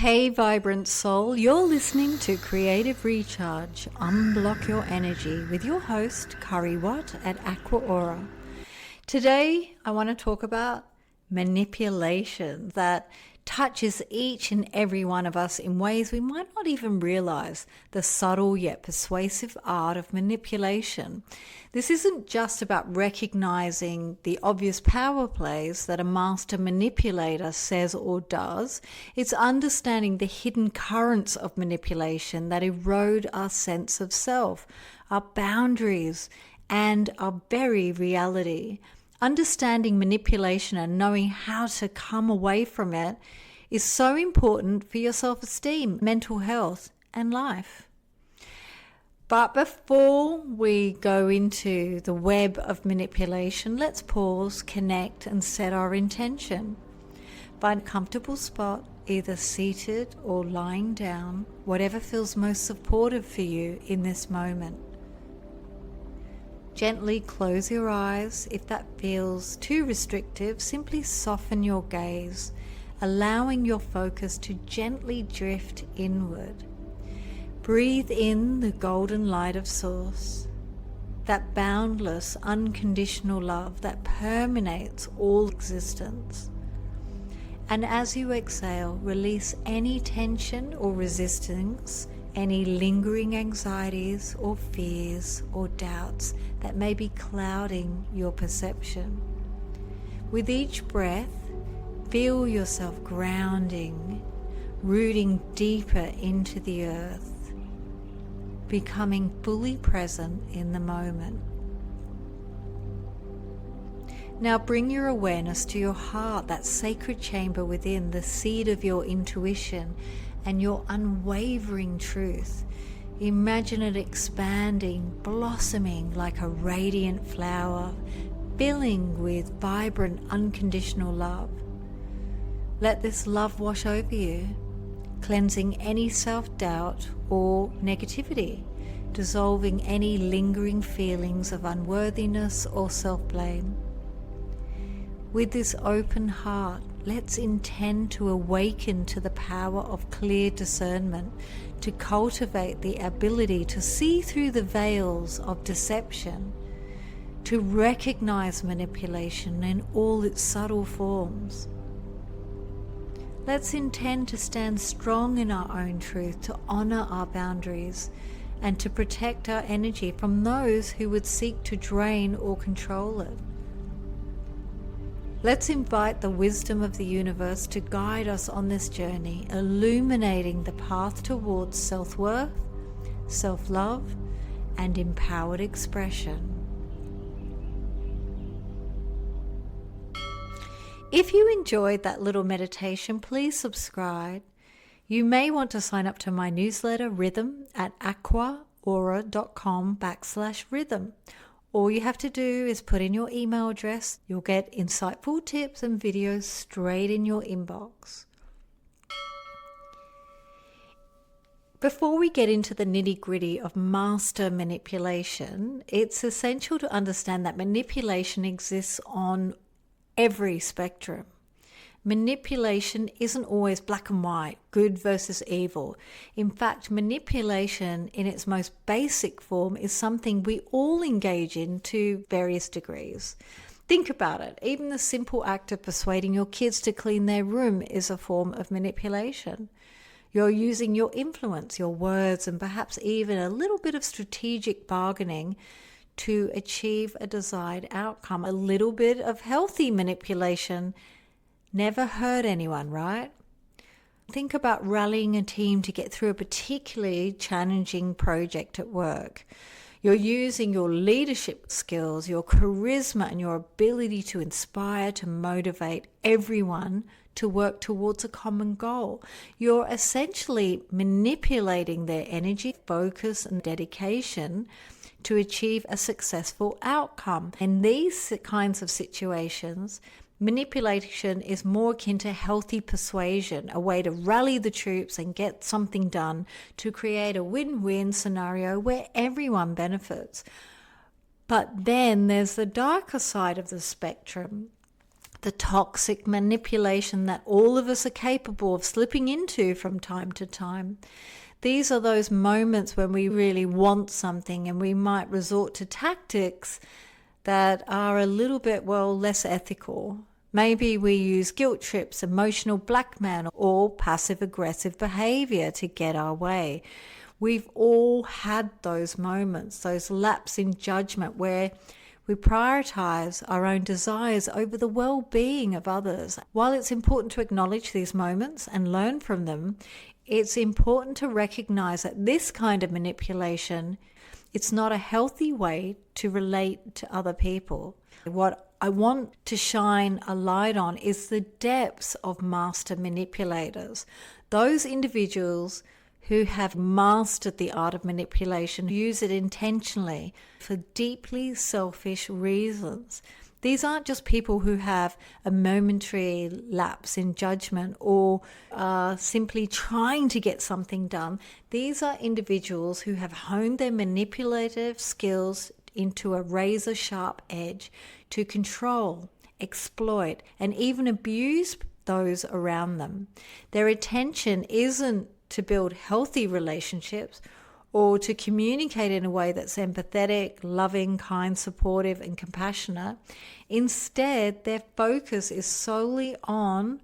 Hey vibrant soul, you're listening to Creative Recharge, Unblock Your Energy with your host Caria Watt at Akwah Aura. Today I want to talk about manipulation that touches each and every one of us in ways we might not even realize, the subtle yet persuasive art of manipulation. This isn't just about recognizing the obvious power plays that a master manipulator says or does. It's understanding the hidden currents of manipulation that erode our sense of self, our boundaries, and our very reality. Understanding manipulation and knowing how to come away from it is so important for your self-esteem, mental health, and life. But before we go into the web of manipulation, let's pause, connect, and set our intention. Find a comfortable spot, either seated or lying down, whatever feels most supportive for you in this moment. Gently close your eyes. If that feels too restrictive, simply soften your gaze, allowing your focus to gently drift inward. Breathe in the golden light of Source, that boundless, unconditional love that permeates all existence. And as you exhale, release any tension or resistance, any lingering anxieties or fears or doubts that may be clouding your perception. With each breath, feel yourself grounding, rooting deeper into the earth, becoming fully present in the moment. Now bring your awareness to your heart, that sacred chamber within, the seed of your intuition and your unwavering truth. Imagine it expanding, blossoming like a radiant flower, filling with vibrant, unconditional love. Let this love wash over you, cleansing any self-doubt or negativity, dissolving any lingering feelings of unworthiness or self-blame. With this open heart, let's intend to awaken to the power of clear discernment, to cultivate the ability to see through the veils of deception, to recognize manipulation in all its subtle forms. Let's intend to stand strong in our own truth, to honor our boundaries, and to protect our energy from those who would seek to drain or control it. Let's invite the wisdom of the universe to guide us on this journey, illuminating the path towards self-worth, self-love, and empowered expression. If you enjoyed that little meditation, please subscribe. You may want to sign up to my newsletter, Rhythm, at akwahaura.com/rhythm. All you have to do is put in your email address. You'll get insightful tips and videos straight in your inbox. Before we get into the nitty-gritty of master manipulation, it's essential to understand that manipulation exists on every spectrum. Manipulation isn't always black and white, good versus evil. In fact, manipulation in its most basic form is something we all engage in to various degrees. Think about it. Even the simple act of persuading your kids to clean their room is a form of manipulation. You're using your influence, your words, and perhaps even a little bit of strategic bargaining to achieve a desired outcome. A little bit of healthy manipulation never hurt anyone, right? Think about rallying a team to get through a particularly challenging project at work. You're using your leadership skills, your charisma, and your ability to inspire, to motivate everyone to work towards a common goal. You're essentially manipulating their energy, focus, and dedication to achieve a successful outcome. In these kinds of situations, manipulation is more akin to healthy persuasion, a way to rally the troops and get something done to create a win-win scenario where everyone benefits. But then there's the darker side of the spectrum, the toxic manipulation that all of us are capable of slipping into from time to time. These are those moments when we really want something and we might resort to tactics that are a little bit, less ethical. Maybe we use guilt trips, emotional blackmail, or passive-aggressive behaviour to get our way. We've all had those moments, those lapses in judgment where we prioritise our own desires over the well-being of others. While it's important to acknowledge these moments and learn from them, it's important to recognise that this kind of manipulation, it's not a healthy way to relate to other people. What I want to shine a light on is the depths of master manipulators. Those individuals who have mastered the art of manipulation use it intentionally for deeply selfish reasons. These aren't just people who have a momentary lapse in judgment or are simply trying to get something done. These are individuals who have honed their manipulative skills into a razor-sharp edge to control, exploit, and even abuse those around them. Their intention isn't to build healthy relationships or to communicate in a way that's empathetic, loving, kind, supportive, and compassionate. Instead, their focus is solely on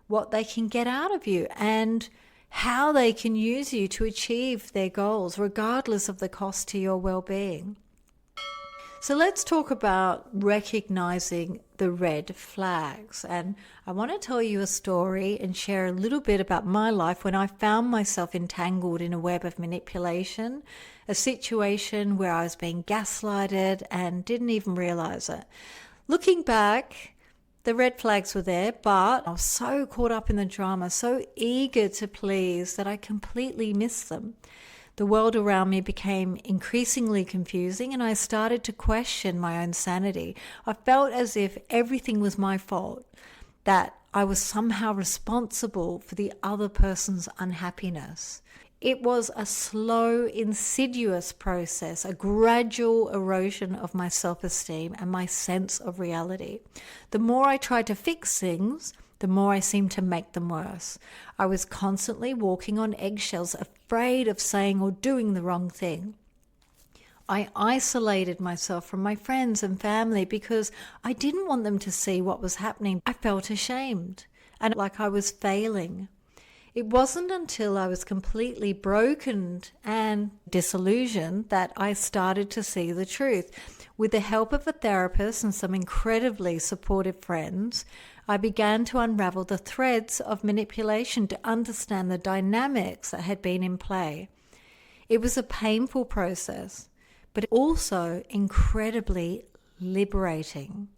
what they can get out of you and how they can use you to achieve their goals, regardless of the cost to your well-being. So let's talk about recognizing the red flags. And I want to tell you a story and share a little bit about my life when I found myself entangled in a web of manipulation, a situation where I was being gaslighted and didn't even realize it. Looking back, the red flags were there, but I was so caught up in the drama, so eager to please that I completely missed them. The world around me became increasingly confusing and I started to question my own sanity. I felt as if everything was my fault, that I was somehow responsible for the other person's unhappiness. It was a slow, insidious process, a gradual erosion of my self-esteem and my sense of reality. The more I tried to fix things, the more I seemed to make them worse. I was constantly walking on eggshells, afraid of saying or doing the wrong thing. I isolated myself from my friends and family because I didn't want them to see what was happening. I felt ashamed and like I was failing. It wasn't until I was completely broken and disillusioned that I started to see the truth. With the help of a therapist and some incredibly supportive friends, I began to unravel the threads of manipulation to understand the dynamics that had been in play. It was a painful process, but also incredibly liberating.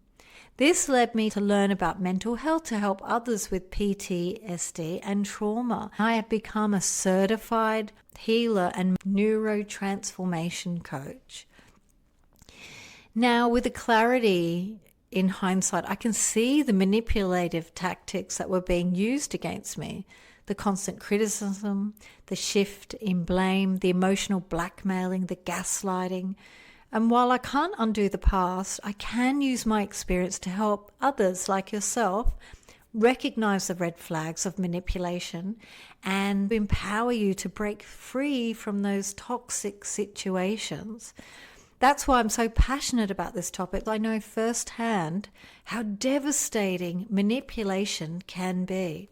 This led me to learn about mental health to help others with PTSD and trauma. I have become a certified healer and neurotransformation coach. Now, with the clarity in hindsight, I can see the manipulative tactics that were being used against me. The constant criticism, the shift in blame, the emotional blackmailing, the gaslighting. And while I can't undo the past, I can use my experience to help others like yourself recognize the red flags of manipulation and empower you to break free from those toxic situations. That's why I'm so passionate about this topic. I know firsthand how devastating manipulation can be.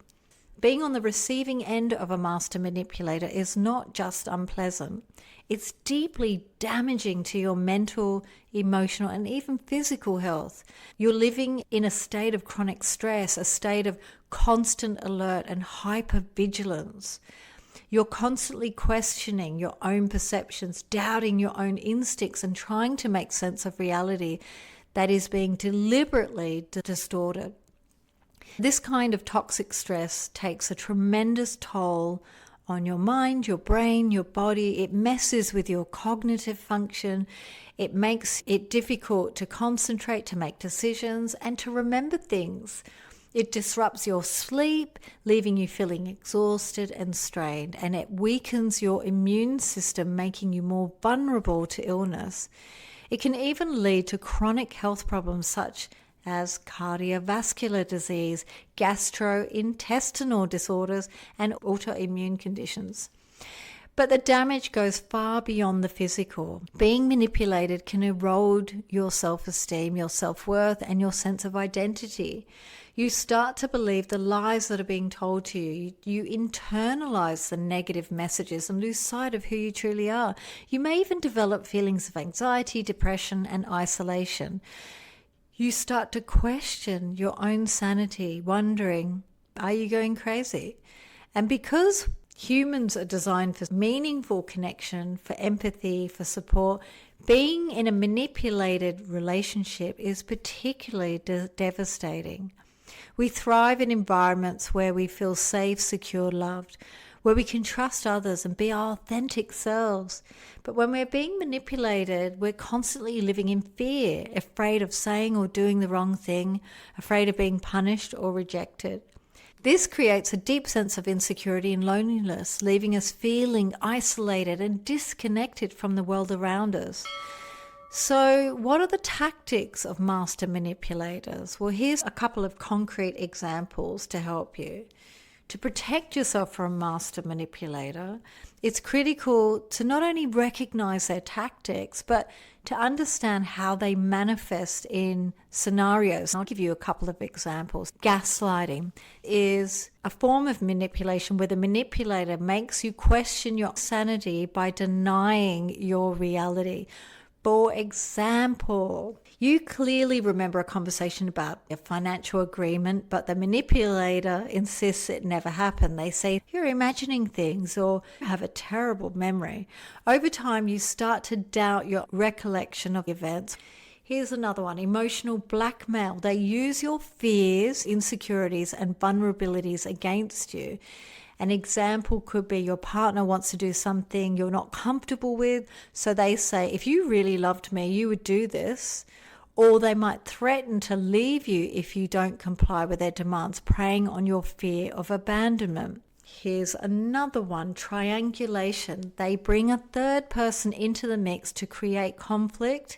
Being on the receiving end of a master manipulator is not just unpleasant. It's deeply damaging to your mental, emotional, and even physical health. You're living in a state of chronic stress, a state of constant alert and hypervigilance. You're constantly questioning your own perceptions, doubting your own instincts, and trying to make sense of reality that is being deliberately distorted. This kind of toxic stress takes a tremendous toll on your mind, your brain, your body. It messes with your cognitive function. It makes it difficult to concentrate, to make decisions, and to remember things. It disrupts your sleep, leaving you feeling exhausted and strained, and it weakens your immune system, making you more vulnerable to illness. It can even lead to chronic health problems such as cardiovascular disease, gastrointestinal disorders, and autoimmune conditions. But the damage goes far beyond the physical. Being manipulated can erode your self-esteem, your self-worth, and your sense of identity. You start to believe the lies that are being told to you. You internalize the negative messages and lose sight of who you truly are. You may even develop feelings of anxiety, depression, and isolation. You start to question your own sanity, wondering, are you going crazy? And because humans are designed for meaningful connection, for empathy, for support, being in a manipulated relationship is particularly devastating. We thrive in environments where we feel safe, secure, loved, where we can trust others and be our authentic selves. But when we're being manipulated, we're constantly living in fear, afraid of saying or doing the wrong thing, afraid of being punished or rejected. This creates a deep sense of insecurity and loneliness, leaving us feeling isolated and disconnected from the world around us. So what are the tactics of master manipulators? Well, here's a couple of concrete examples to help you. To protect yourself from a master manipulator, it's critical to not only recognize their tactics, but to understand how they manifest in scenarios. I'll give you a couple of examples. Gaslighting is a form of manipulation where the manipulator makes you question your sanity by denying your reality. For example, you clearly remember a conversation about a financial agreement, but the manipulator insists it never happened. They say, you're imagining things, or you have a terrible memory. Over time, you start to doubt your recollection of events. Here's another one, emotional blackmail. They use your fears, insecurities, and vulnerabilities against you. An example could be your partner wants to do something you're not comfortable with, so they say, if you really loved me, you would do this. Or they might threaten to leave you if you don't comply with their demands, preying on your fear of abandonment. Here's another one, triangulation. They bring a third person into the mix to create conflict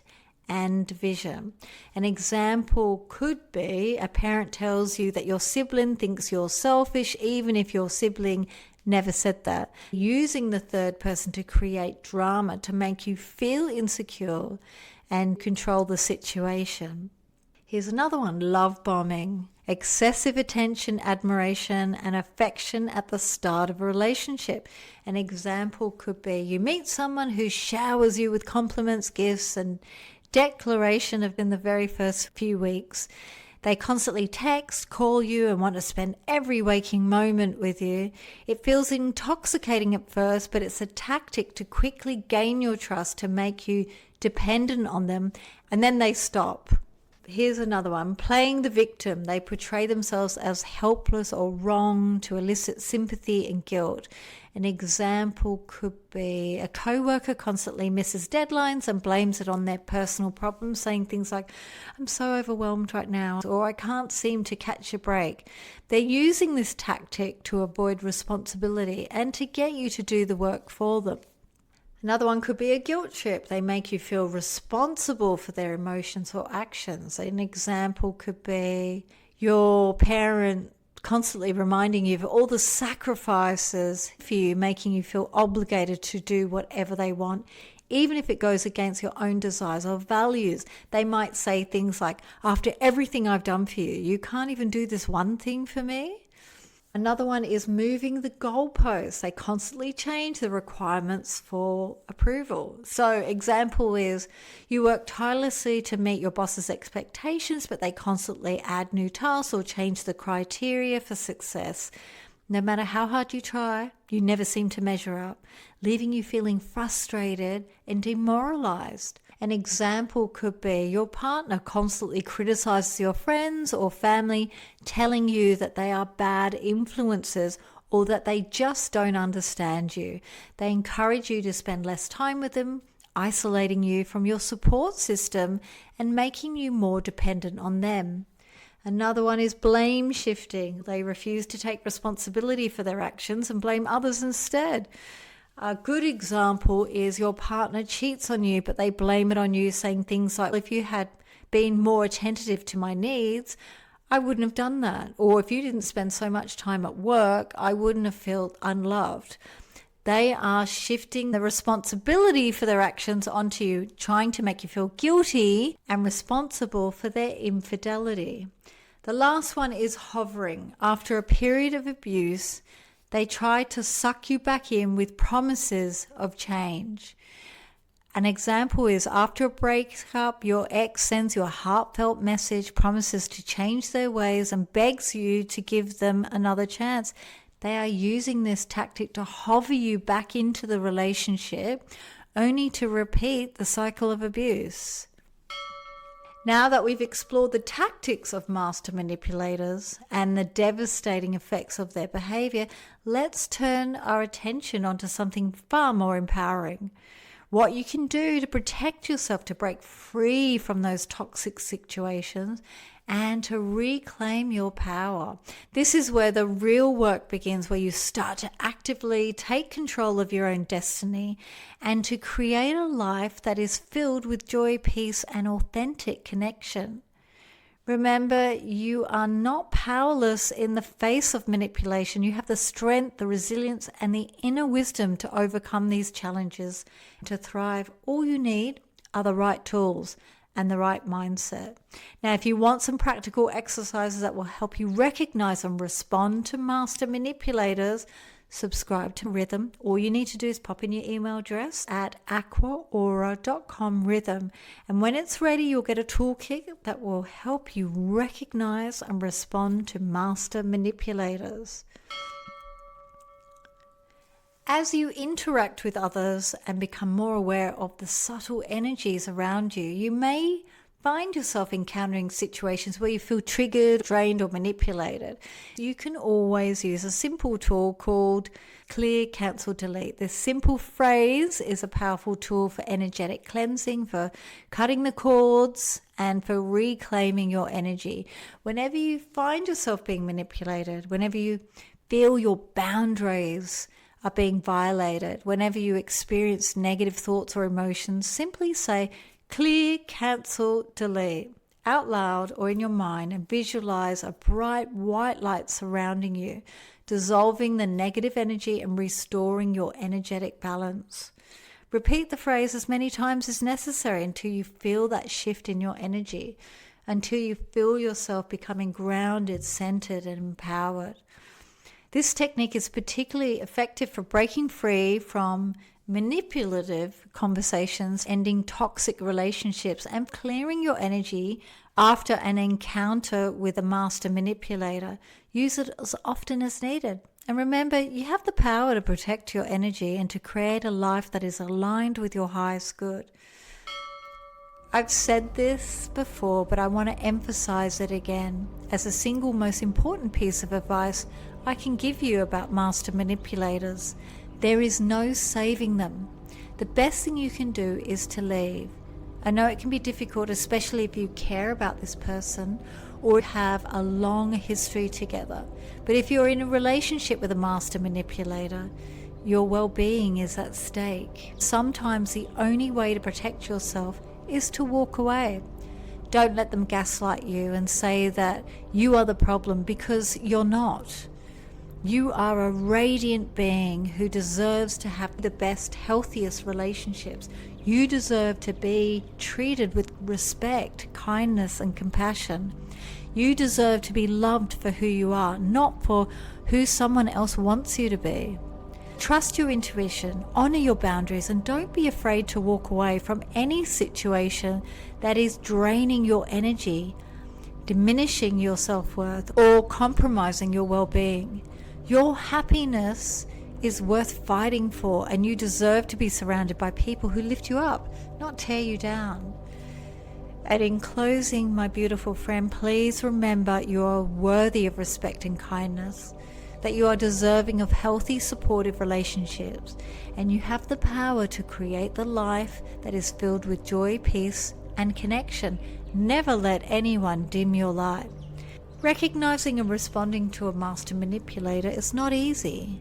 and division. An example could be a parent tells you that your sibling thinks you're selfish, even if your sibling never said that. Using the third person to create drama to make you feel insecure and control the situation. Here's another one, love bombing. Excessive attention, admiration, and affection at the start of a relationship. An example could be you meet someone who showers you with compliments, gifts, and declaration of in the very first few weeks. They constantly text, call you, and want to spend every waking moment with you. It feels intoxicating at first, but it's a tactic to quickly gain your trust, to make you dependent on them, and then they stop. Here's another one, playing the victim. They portray themselves as helpless or wrong to elicit sympathy and guilt. An example could be a coworker constantly misses deadlines and blames it on their personal problems, saying things like, I'm so overwhelmed right now, or I can't seem to catch a break. They're using this tactic to avoid responsibility and to get you to do the work for them. Another one could be a guilt trip. They make you feel responsible for their emotions or actions. An example could be your parent constantly reminding you of all the sacrifices for you, making you feel obligated to do whatever they want, even if it goes against your own desires or values. They might say things like, after everything I've done for you, you can't even do this one thing for me. Another one is moving the goalposts. They constantly change the requirements for approval. So example is you work tirelessly to meet your boss's expectations, but they constantly add new tasks or change the criteria for success. No matter how hard you try, you never seem to measure up, leaving you feeling frustrated and demoralized. An example could be your partner constantly criticizes your friends or family, telling you that they are bad influences or that they just don't understand you. They encourage you to spend less time with them, isolating you from your support system and making you more dependent on them. Another one is blame shifting. They refuse to take responsibility for their actions and blame others instead. A good example is your partner cheats on you, but they blame it on you, saying things like, if you had been more attentive to my needs, I wouldn't have done that. Or if you didn't spend so much time at work, I wouldn't have felt unloved. They are shifting the responsibility for their actions onto you, trying to make you feel guilty and responsible for their infidelity. The last one is hovering. After a period of abuse, they try to suck you back in with promises of change. An example is after a breakup, your ex sends you a heartfelt message, promises to change their ways, and begs you to give them another chance. They are using this tactic to hover you back into the relationship, only to repeat the cycle of abuse. Now that we've explored the tactics of master manipulators and the devastating effects of their behavior, let's turn our attention onto something far more empowering. What you can do to protect yourself, to break free from those toxic situations and to reclaim your power. This is where the real work begins, where you start to actively take control of your own destiny and to create a life that is filled with joy, peace, and authentic connection. Remember, you are not powerless in the face of manipulation. You have the strength, the resilience, and the inner wisdom to overcome these challenges. To thrive, all you need are the right tools and the right mindset. Now, if you want some practical exercises that will help you recognize and respond to master manipulators, subscribe to Rhythm. All you need to do is pop in your email address at akwahaura.com/rhythm. And when it's ready, you'll get a toolkit that will help you recognize and respond to master manipulators. As you interact with others and become more aware of the subtle energies around you, you may find yourself encountering situations where you feel triggered, drained, or manipulated. You can always use a simple tool called Clear, Cancel, Delete. This simple phrase is a powerful tool for energetic cleansing, for cutting the cords, and for reclaiming your energy. Whenever you find yourself being manipulated, whenever you feel your boundaries are being violated, whenever you experience negative thoughts or emotions, simply say, clear, cancel, delete out loud or in your mind, and visualize a bright white light surrounding you, dissolving the negative energy and restoring your energetic balance. Repeat the phrase as many times as necessary until you feel that shift in your energy, until you feel yourself becoming grounded, centered, and empowered. This technique is particularly effective for breaking free from manipulative conversations, ending toxic relationships, and clearing your energy after an encounter with a master manipulator. Use it as often as needed. And remember, you have the power to protect your energy and to create a life that is aligned with your highest good. I've said this before, but I want to emphasize it again. As a single most important piece of advice I can give you about master manipulators, there is no saving them. The best thing you can do is to leave. I know it can be difficult, especially if you care about this person or have a long history together. But if you're in a relationship with a master manipulator, your well-being is at stake. Sometimes the only way to protect yourself is to walk away. Don't let them gaslight you and say that you are the problem, because you're not. You are a radiant being who deserves to have the best, healthiest relationships. You deserve to be treated with respect, kindness, and compassion. You deserve to be loved for who you are, not for who someone else wants you to be. Trust your intuition, honor your boundaries, and don't be afraid to walk away from any situation that is draining your energy, diminishing your self-worth, or compromising your well-being. Your happiness is worth fighting for, and you deserve to be surrounded by people who lift you up, not tear you down. And in closing, my beautiful friend, please remember you are worthy of respect and kindness, that you are deserving of healthy, supportive relationships, and you have the power to create the life that is filled with joy, peace, and connection. Never let anyone dim your light. Recognizing and responding to a master manipulator is not easy,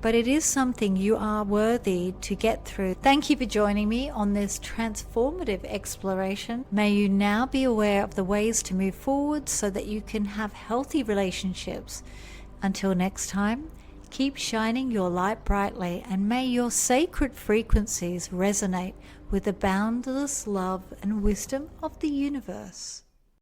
but it is something you are worthy to get through. Thank you for joining me on this transformative exploration. May you now be aware of the ways to move forward so that you can have healthy relationships. Until next time, keep shining your light brightly, and may your sacred frequencies resonate with the boundless love and wisdom of the universe.